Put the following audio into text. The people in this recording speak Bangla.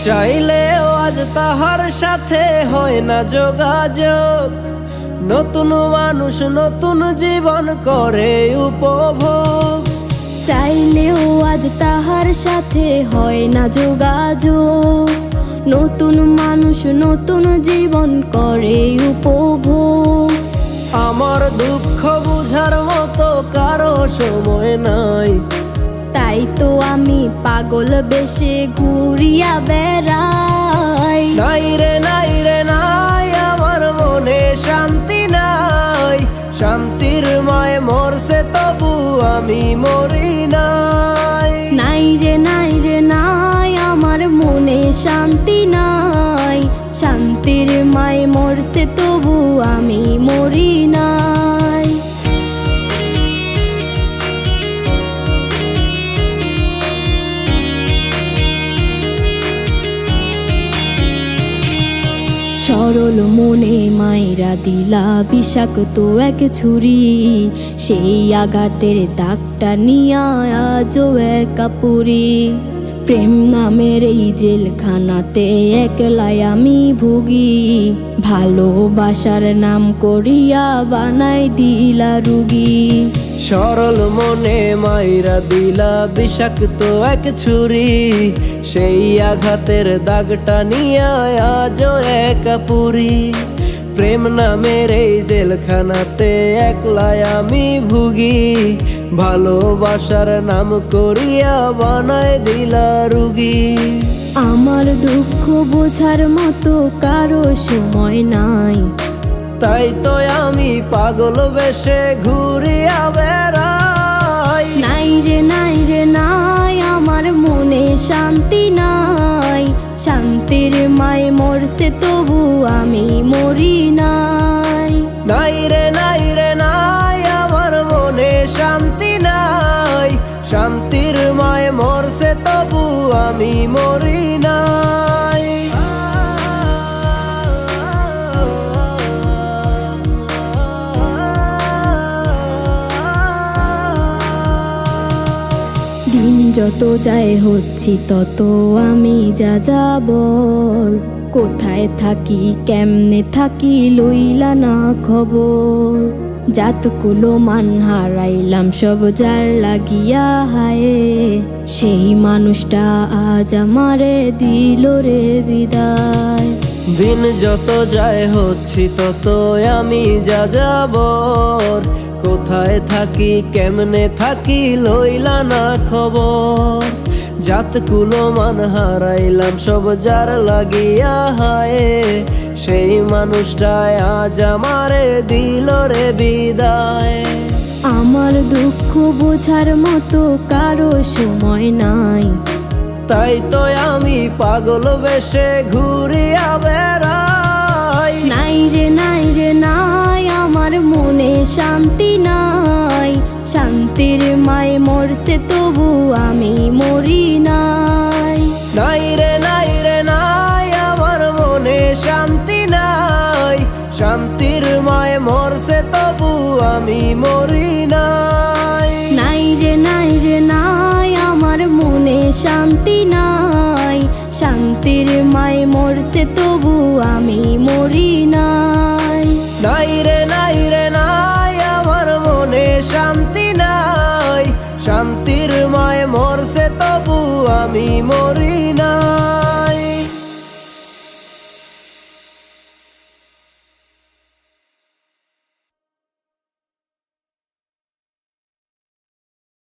চাইলেও আজ তাহার সাথে হয় না যোগাযোগ। নতুন মানুষ নতুন জীবন করে উপভোগ। চাইলেও আজ তাহার সাথে হয় না যোগাযোগ। নতুন মানুষ নতুন জীবন করে উপভোগ। আমার দুঃখ বুঝার মতো কারো সময় নাই, তাই তো আমি পাগল বেশে ঘুরিয়া বেড়াই। নাই রে নাই রে নাই, আমার মনে শান্তি নাই। শান্তির মায় মরছে তবু আমি মরি নাই। নাই রে নাই রে নাই, আমার মনে শান্তি নাই। শান্তির মায় মরছে তবু আমি মরি নাই। সরল মনে মায়েরা দিলা বিষাক্ত এক ছুরি। সেই আঘাতের দাগটা নিয়া আজও একা পুরি। প্রেম নামের এই জেলখানাতে একলাই আমি ভুগি। ভালোবাসার নাম করিয়া বানাই দিলা রুগী। সরল মনে মাইরা দিলা বিষাক্ত এক ছুরি। সেই আঘাতের দাগটা নিয়া আজও একা পুরি। প্রেম নামের এই জেলখানাতে একলাই আমি ভুগি। ভালোবাসার নাম করিয়া বানায় দিলা রুগী। আমার দুঃখ বোঝার মতো কারো সময় নাই, তাই তো আমি পাগল বেশে ঘুরিয়া বেড়াই। নাই রে নাই রে নাই, আমার মনে শান্তি নাই। শান্তির মায় মরছে তবু আমি মরি নাই। নাই রে নাই রে নাই, আমার মনে শান্তি নাই। শান্তির মায় মরছে তবু আমি মরি নাই। দিন যত যায় হচ্ছি তত আমি যা যাবর। কোথায় থাকি কেমনে থাকি লইলা না খবর। জাতকুলো মান হারাইলাম সব যার লাগিয়া হায়। সেই মানুষটা আজ আমারে দিল রে বিদায়। দিন যত যায় হচ্ছি তত আমি যা যাবর। কোথায় থাকি কেমনে থাকি লইলা না খবর। জাতকুলো মান হারাইলাম সব যার লাগিয়া হায়। সেই মানুষটাই আজ আমারে দিল রে বিদায়। আমার দুঃখ বোঝার মতো কারো সময় নাই, তাই তো আমি পাগল বেশে ঘুরিয়া বেড়াই। নাই রে নাই রে নাই, আমার মনে শান্তি নাই। শান্তির মায় মরছে তবু আমি মরি নাই। নাই রে নাই রে নাই, আমার মনে শান্তি নাই। শান্তির মায় মরছে তবু আমি মরি নাই। নাই রে নাই রে নাই, আমার মনে শান্তি নাই। শান্তির মায় মরছে তবু আমি মরি নাই। নাই রে নাই রে নাই, আমার মনে শান্তি নাই। শান্তির মায় মরছে তবু আমি মরি